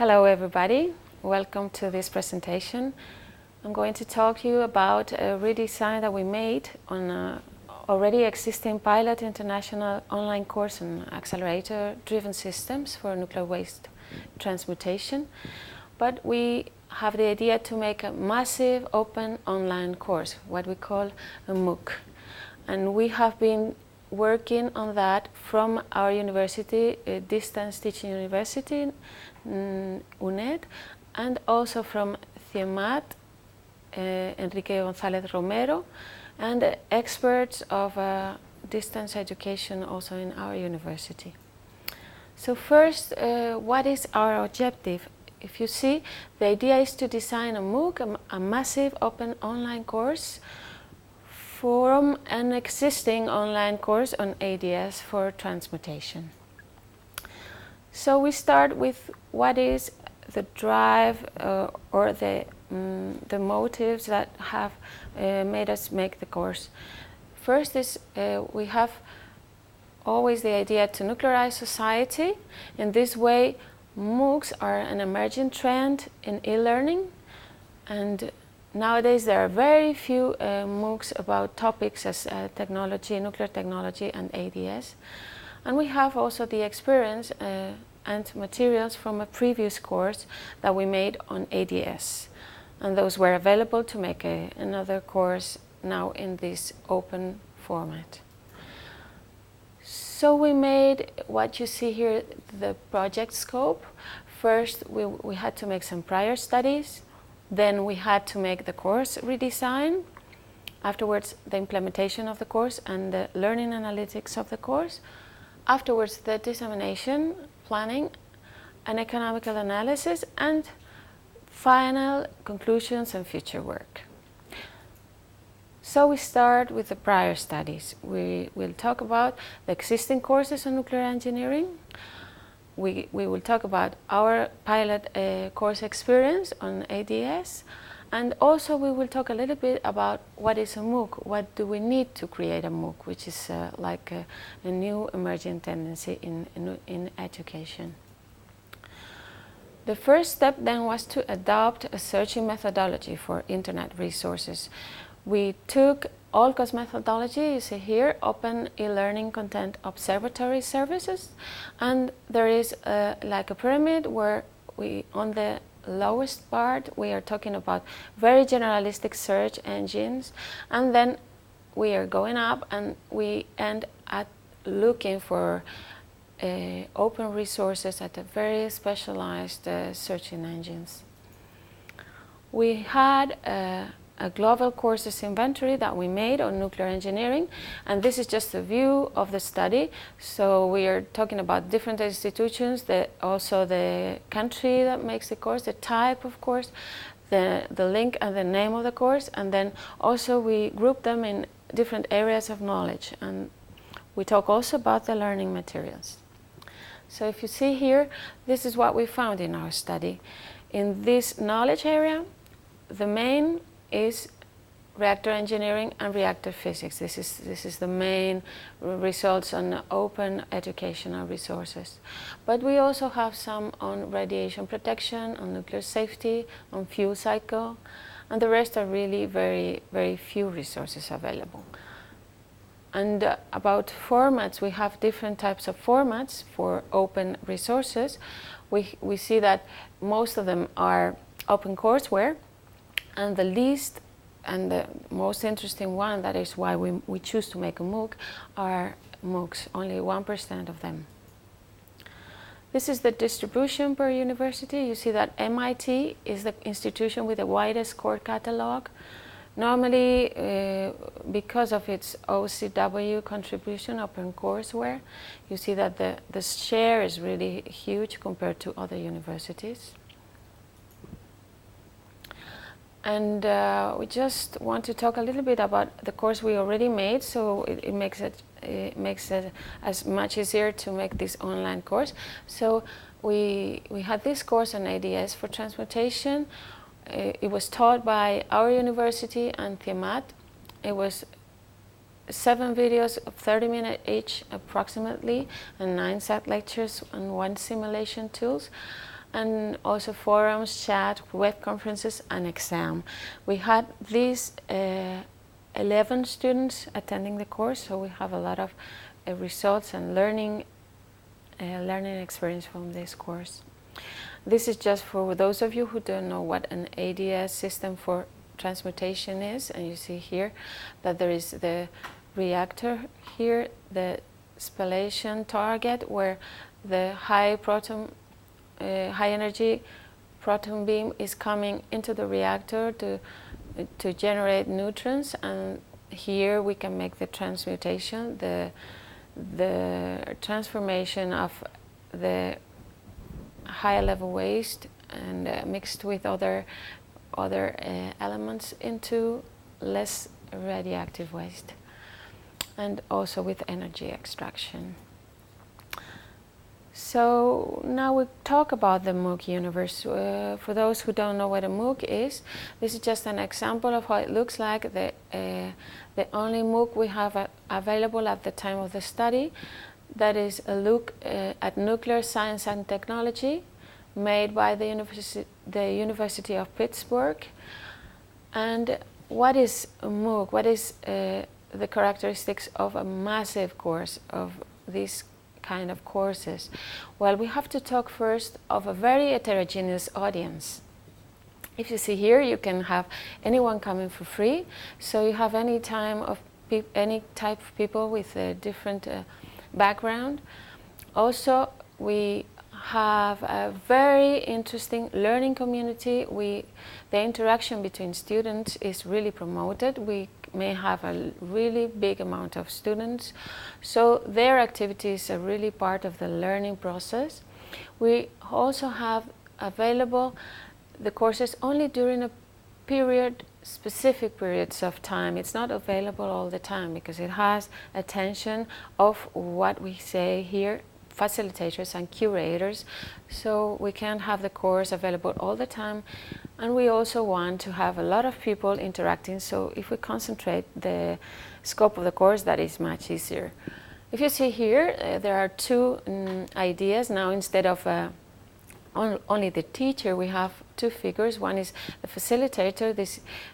Hello everybody, welcome to this presentation. I'm going to talk to you about a redesign that we made on a already existing pilot international online course on Accelerator Driven Systems for nuclear waste transmutation. But we have the idea to make a massive open online course, what we call a MOOC. And we have been working on that from our university, distance teaching university, UNED, and also from CIEMAT, Enrique González Romero, and experts of distance education also in our university. So first, what is our objective? If you see, the idea is to design a MOOC, a massive open online course from an existing online course on ADS for transmutation. So we start with what is the drive or the motives that have made us make the course. First is we have always the idea to nuclearize society. In this way, MOOCs are an emerging trend in e-learning, and nowadays there are very few MOOCs about topics as technology, nuclear technology and ADS. And we have also the experience and materials from a previous course that we made on ADS. And those were available to make another course now in this open format. So we made what you see here, the project scope. First, we had to make some prior studies. Then we had to make the course redesign. Afterwards, the implementation of the course and the learning analytics of the course. Afterwards, the dissemination, planning, and economical analysis, and final conclusions and future work. So we start with the prior studies. We will talk about the existing courses on nuclear engineering. We will talk about our pilot course experience on ADS, and also we will talk a little bit about what is a MOOC, what do we need to create a MOOC, which is like a new emerging tendency in education. The first step then was to adopt a searching methodology for internet resources. We took OLCOS methodology, you see here, Open E-Learning Content Observatory Services, and there is like a pyramid where on the lowest part we are talking about very generalistic search engines, and then we are going up and we end at looking for open resources at a very specialized searching engines. We had a global courses inventory that we made on nuclear engineering, and this is just a view of the study. So we are talking about different institutions, also the country that makes the course, the type of course, the link and the name of the course, and then also we group them in different areas of knowledge, and we talk also about the learning materials. So if you see here, this is what we found in our study. In this knowledge area, the main is reactor engineering and reactor physics. This is the main results on open educational resources. But we also have some on radiation protection, on nuclear safety, on fuel cycle, and the rest are really very, very few resources available. And about formats, we have different types of formats for open resources. We see that most of them are open courseware, and the least and the most interesting one, that is why we choose to make a MOOC, are MOOCs, only 1% of them. This is the distribution per university. You see that MIT is the institution with the widest course catalog. Normally, because of its OCW contribution, open courseware, you see that the share is really huge compared to other universities. And we just want to talk a little bit about the course we already made, so it makes it as much easier to make this online course. So we had this course on ADS for transmutation. It was taught by our university and CIEMAT. It was 7 videos of 30 minutes each approximately, and 9 set lectures and 1 simulation tools. and also forums, chat, web conferences, and exam. We had these 11 students attending the course, so we have a lot of results and learning experience from this course. This is just for those of you who don't know what an ADS system for transmutation is, and you see here that there is the reactor here, the spallation target, where the high energy proton beam is coming into the reactor to generate neutrons, and here we can make the transmutation, the transformation of the high level waste and mixed with other elements into less radioactive waste, and also with energy extraction. So now we talk about the MOOC universe. For those who don't know what a MOOC is, this is just an example of how it looks like. The only MOOC we have available at the time of the study, that is a look at nuclear science and technology, made by the University of Pittsburgh. And what is a MOOC? What is the characteristics of a massive course, of these kind of courses? Well, we have to talk first of a very heterogeneous audience. If you see here, you can have anyone coming for free, so you have any type of people with a different background. Also, we have a very interesting learning community. The interaction between students is really promoted. We may have a really big amount of students, so their activities are really part of the learning process. We also have available the courses only during a specific periods of time. It's not available all the time because it has attention of what we say here, facilitators and curators, so we can't have the course available all the time, and we also want to have a lot of people interacting, so if we concentrate the scope of the course, that is much easier. If you see here, there are two ideas now. Instead of only the teacher, we have two figures. One is the facilitator.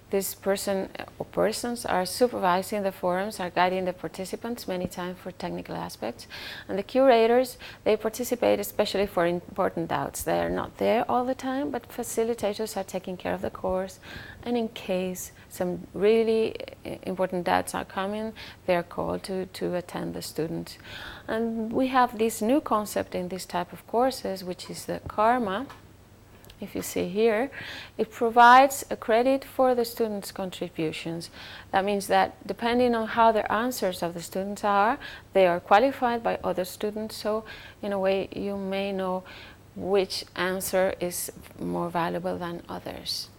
This person or persons are supervising the forums, are guiding the participants many times for technical aspects. And the curators, they participate especially for important doubts. They are not there all the time, but facilitators are taking care of the course. And in case some really important doubts are coming, they are called to attend the students. And we have this new concept in this type of courses, which is the karma. If you see here, it provides a credit for the students' contributions. That means that depending on how the answers of the students are, they are qualified by other students. So in a way, you may know which answer is more valuable than others.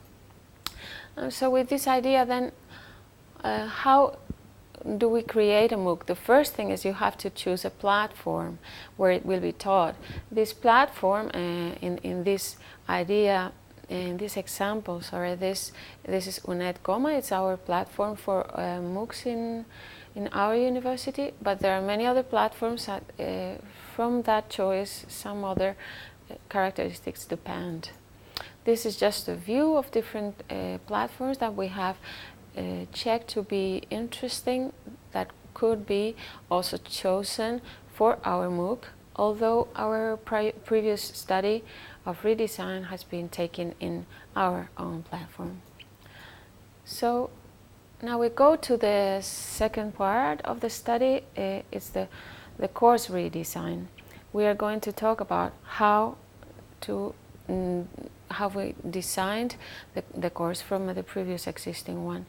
And so with this idea then, how do we create a MOOC? The first thing is you have to choose a platform where it will be taught. This platform, in this idea, in this example, this is UNED, it's our platform for MOOCs in our university, but there are many other platforms that, from that choice, some other characteristics depend. This is just a view of different platforms that we have checked to be interesting, that could be also chosen for our MOOC, although our previous study of Redesign has been taken in our own platform. So now we go to the second part of the study. It's the course redesign. We are going to talk about how we designed the course from the previous existing one.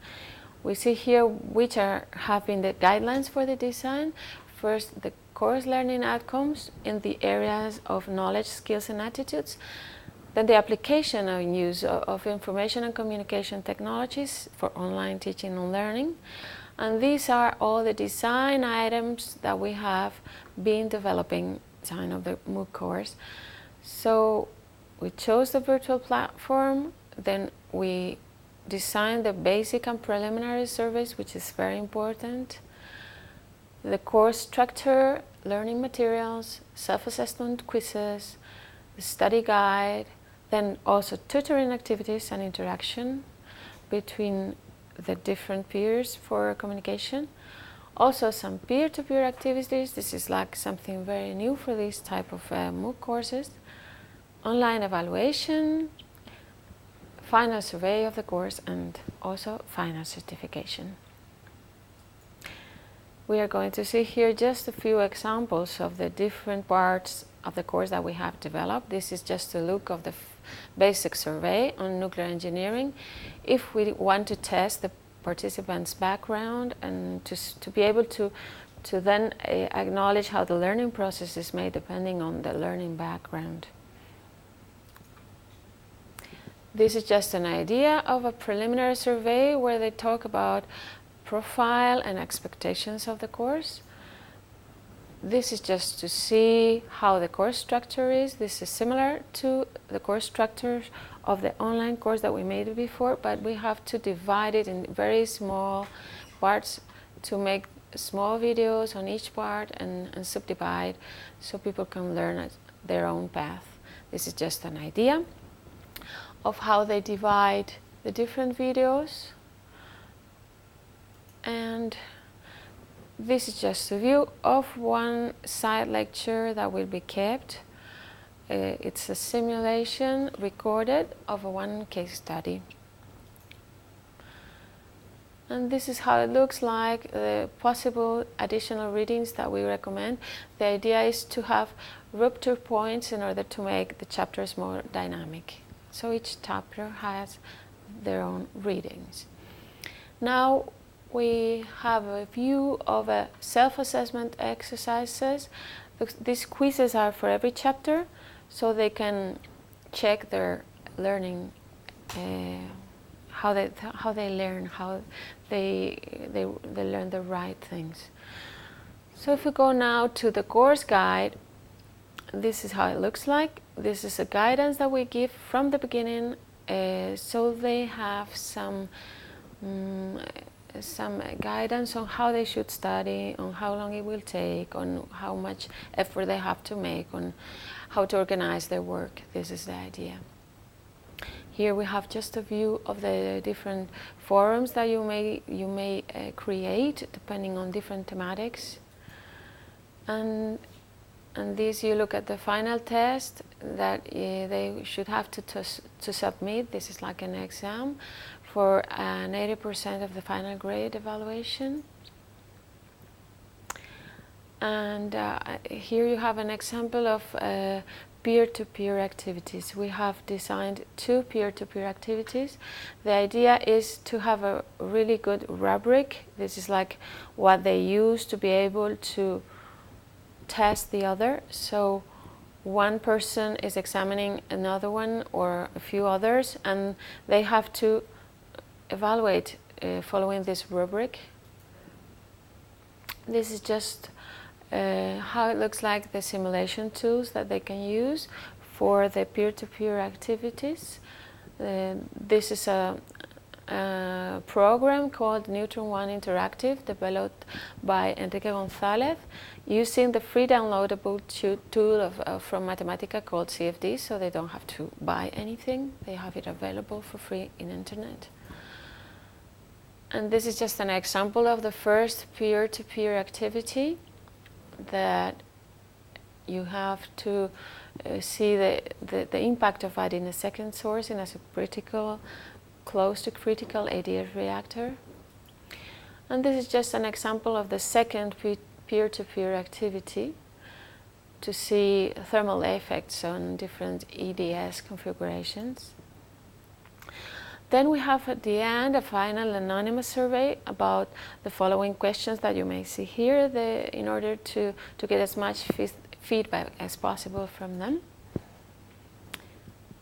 We see here which have been the guidelines for the design. First, the course learning outcomes in the areas of knowledge, skills, and attitudes. Then the application and use of information and communication technologies for online teaching and learning. And these are all the design items that we have been developing, design of the MOOC course. So we chose the virtual platform, then we designed the basic and preliminary surveys, which is very important. The course structure, learning materials, self-assessment quizzes, the study guide, then also tutoring activities and interaction between the different peers for communication. Also some peer-to-peer activities. This is like something very new for these type of MOOC courses. Online evaluation, final survey of the course, and also final certification. We are going to see here just a few examples of the different parts of the course that we have developed. This is just a look of the basic survey on nuclear engineering. If we want to test the participants' background and to be able to then acknowledge how the learning process is made depending on the learning background. This is just an idea of a preliminary survey where they talk about profile and expectations of the course. This is just to see how the course structure is. This is similar to the course structure of the online course that we made before, but we have to divide it in very small parts to make small videos on each part and subdivide so people can learn at their own path. This is just an idea of how they divide the different videos. And this is just a view of one side lecture that will be kept. It's a simulation recorded of one case study. And this is how it looks like, the possible additional readings that we recommend. The idea is to have rupture points in order to make the chapters more dynamic. So each chapter has their own readings. Now we have a view of a self-assessment exercises. These quizzes are for every chapter, so they can check their learning, how they learn, how they learn the right things. So if we go now to the course guide, this is how it looks like. This is a guidance that we give from the beginning, so they have some guidance on how they should study, on how long it will take, on how much effort they have to make, on how to organize their work. This is the idea. Here we have just a view of the different forums that you may create depending on different thematics. And this, you look at the final test that they should have to submit. This is like an exam for an 80% of the final grade evaluation. And here you have an example of peer-to-peer activities. We have designed 2 peer-to-peer activities. The idea is to have a really good rubric. This is like what they use to be able to test the other. So one person is examining another one or a few others, and they have to evaluate following this rubric. This is just how it looks like, the simulation tools that they can use for the peer-to-peer activities. This is a program called Neutron-1 Interactive, developed by Enrique González, using the free downloadable tool from Mathematica called CFD, so they don't have to buy anything. They have it available for free in internet. And this is just an example of the first peer-to-peer activity that you have to see the impact of adding a second source in as a critical, close to critical ADS reactor. And this is just an example of the second peer-to-peer activity to see thermal effects on different EDS configurations. Then we have at the end a final anonymous survey about the following questions that you may see here, in order to get as much feedback as possible from them.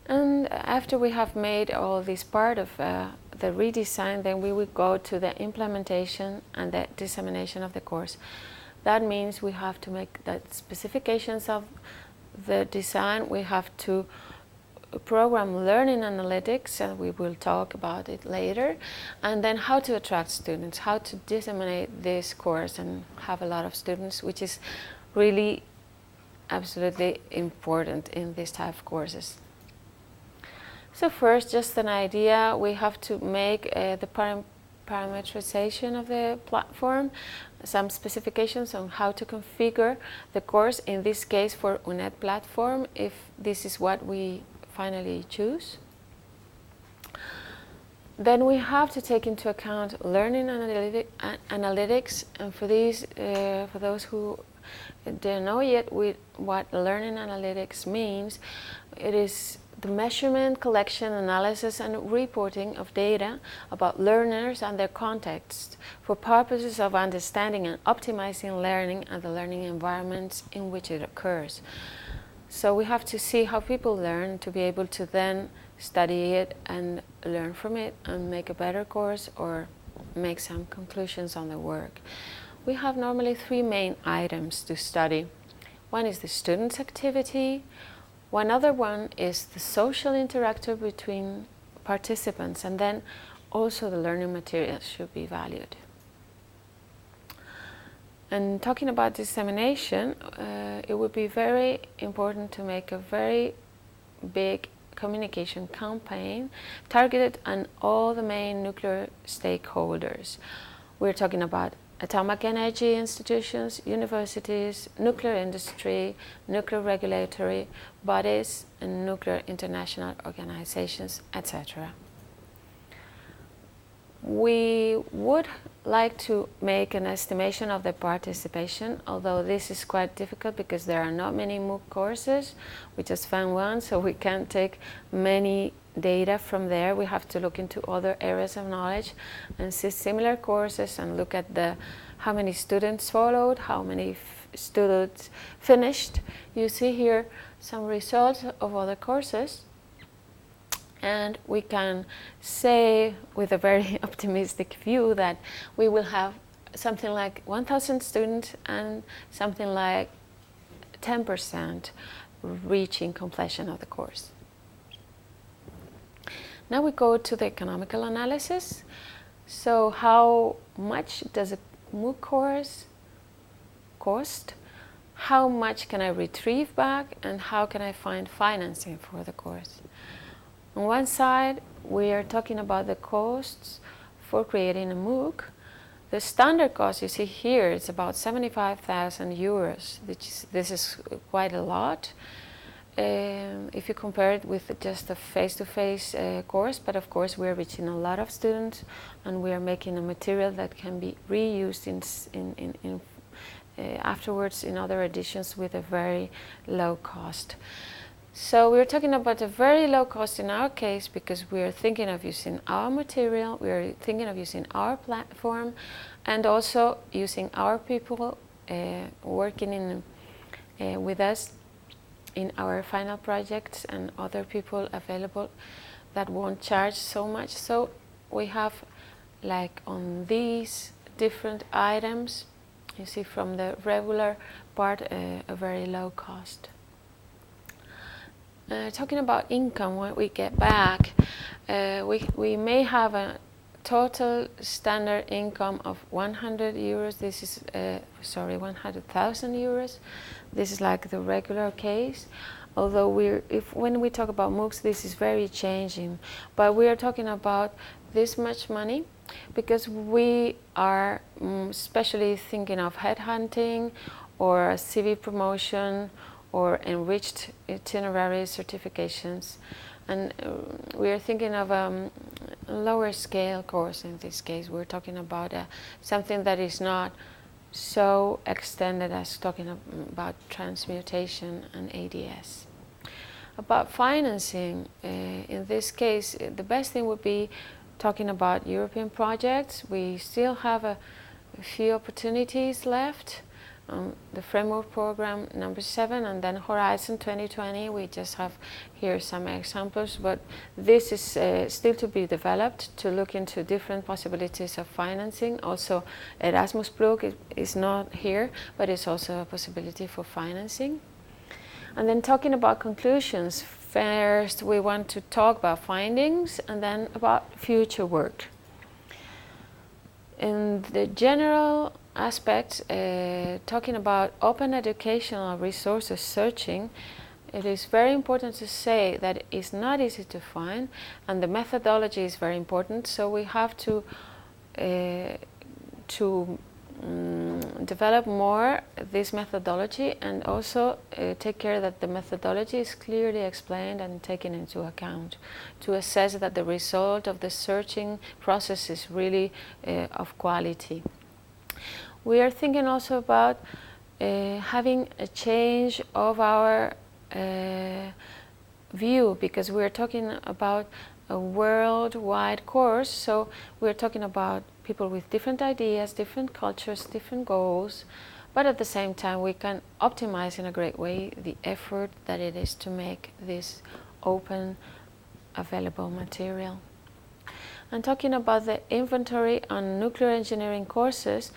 And after we have made all this part of the redesign, then we will go to the implementation and the dissemination of the course. That means we have to make the specifications of the design. We have to program learning analytics, and we will talk about it later, and then how to attract students, how to disseminate this course and have a lot of students, which is really absolutely important in this type of courses. So first, just an idea, we have to make the parameterization of the platform, some specifications on how to configure the course, in this case for UNED platform, if this is what we finally choose. Then we have to take into account learning analytics, and for these, for those who don't know yet what learning analytics means, it is the measurement, collection, analysis, and reporting of data about learners and their context for purposes of understanding and optimizing learning and the learning environments in which it occurs. So we have to see how people learn to be able to then study it and learn from it and make a better course or make some conclusions on the work. We have normally 3 main items to study. One is the student's activity. One other one is the social interaction between participants, and then also the learning materials should be valued. And talking about dissemination, it would be very important to make a very big communication campaign targeted on all the main nuclear stakeholders. We're talking about atomic energy institutions, universities, nuclear industry, nuclear regulatory bodies, and nuclear international organizations, etc. We would like to make an estimation of the participation, although this is quite difficult because there are not many MOOC courses. We just found one, so we can't take many data from there. We have to look into other areas of knowledge and see similar courses and look at how many students followed, how many students finished. You see here some results of other courses, and we can say with a very optimistic view that we will have something like 1,000 students and something like 10% reaching completion of the course. Now we go to the economical analysis. So how much does a MOOC course cost? How much can I retrieve back? And how can I find financing for the course? On one side, we are talking about the costs for creating a MOOC. The standard cost you see here is about 75,000 euros. This is quite a lot. If you compare it with just a face-to-face course, but of course we're reaching a lot of students and we are making a material that can be reused afterwards in other editions with a very low cost. So we're talking about a very low cost in our case because we are thinking of using our material, we are thinking of using our platform, and also using our people working with us in our final projects, and other people available that won't charge so much. So we have, like on these different items, you see from the regular part a very low cost. Talking about income, what we get back, we may have a total standard income of 100 euros. This is 100,000 euros. This is like the regular case. Although when we talk about MOOCs, this is very changing. But we are talking about this much money because we are especially thinking of headhunting or CV promotion or enriched itinerary certifications. And we are thinking of a lower scale course in this case. We're talking about something that is not so extended as talking about transmutation and ADS. About financing, in this case, the best thing would be talking about European projects. We still have a few opportunities left. The framework program number 7, and then Horizon 2020. We just have here some examples, but this is still to be developed to look into different possibilities of financing. Also, Erasmus Plus is not here, but it's also a possibility for financing. And then talking about conclusions, first we want to talk about findings and then about future work. In the general aspect, talking about open educational resources searching, it is very important to say that it's not easy to find, and the methodology is very important. So we have to develop more this methodology, and also take care that the methodology is clearly explained and taken into account to assess that the result of the searching process is really of quality. We are thinking also about having a change of our view, because we're talking about a worldwide course, so we're talking about people with different ideas, different cultures, different goals, but at the same time we can optimize in a great way the effort that it is to make this open, available material. And talking about the inventory on nuclear engineering courses,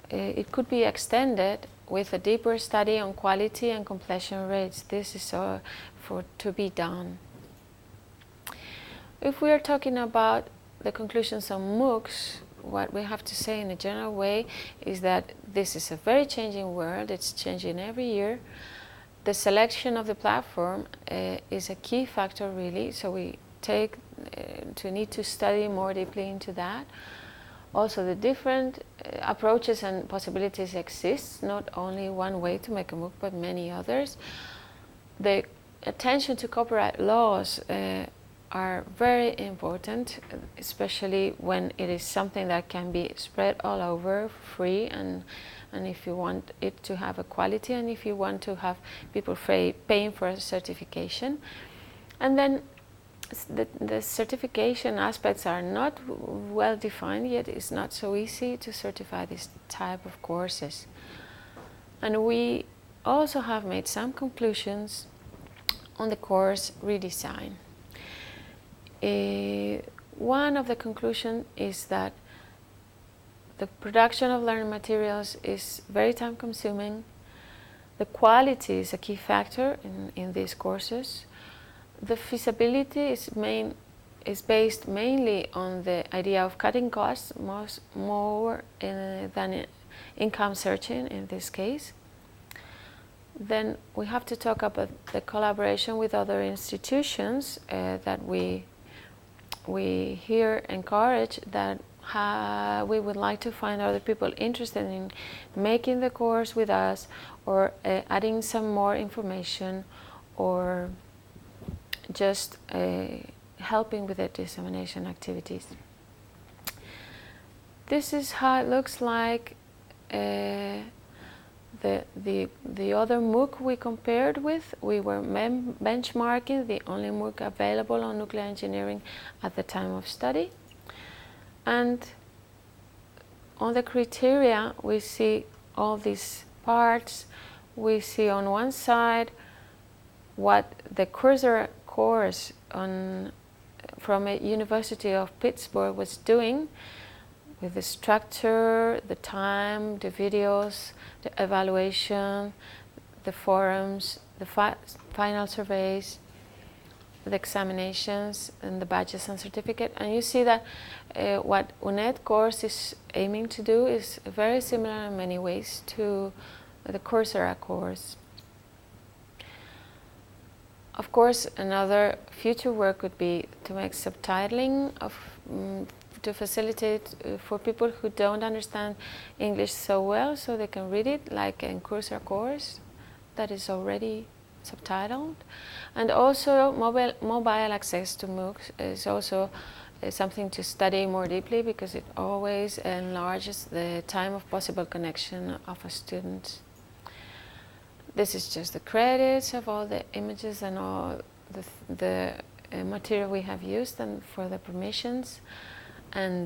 it could be extended with a deeper study on quality and completion rates. This is to be done. If we are talking about the conclusions on MOOCs, what we have to say in a general way is that this is a very changing world. It's changing every year. The selection of the platform is a key factor, really, so we need to study more deeply into that. Also, the different approaches and possibilities exist, not only one way to make a MOOC, but many others. The attention to copyright laws are very important, especially when it is something that can be spread all over free, and if you want it to have a quality, and if you want to have people paying for a certification. And then the certification aspects are not well defined yet. It's not so easy to certify this type of courses. And we also have made some conclusions on the course redesign. One of the conclusions is that the production of learning materials is very time consuming. The quality is a key factor in these courses. The feasibility is based mainly on the idea of cutting costs more than income searching in this case. Then we have to talk about the collaboration with other institutions that we here encourage, that we would like to find other people interested in making the course with us, or adding some more information, or just helping with the dissemination activities. This is how it looks like. The other MOOC we compared with, we were benchmarking the only MOOC available on nuclear engineering at the time of study. And on the criteria, we see all these parts. We see on one side what the Cursor course from a University of Pittsburgh was doing, with the structure, the time, the videos, the evaluation, the forums, the final surveys, the examinations, and the badges and certificate. And you see that what UNED course is aiming to do is very similar in many ways to the Coursera course. Of course, another future work would be to make subtitling to facilitate for people who don't understand English so well, so they can read it, like in Coursera course that is already subtitled. And also mobile access to MOOCs is also something to study more deeply, because it always enlarges the time of possible connection of a student. This is just the credits of all the images and all the material we have used, and for the permissions. And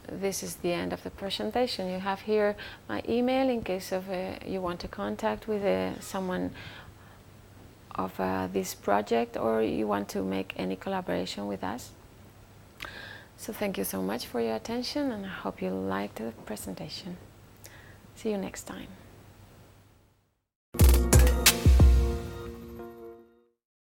this is the end of the presentation. You have here my email in case of you want to contact with someone of this project, or you want to make any collaboration with us. So thank you so much for your attention, and I hope you liked the presentation. See you next time.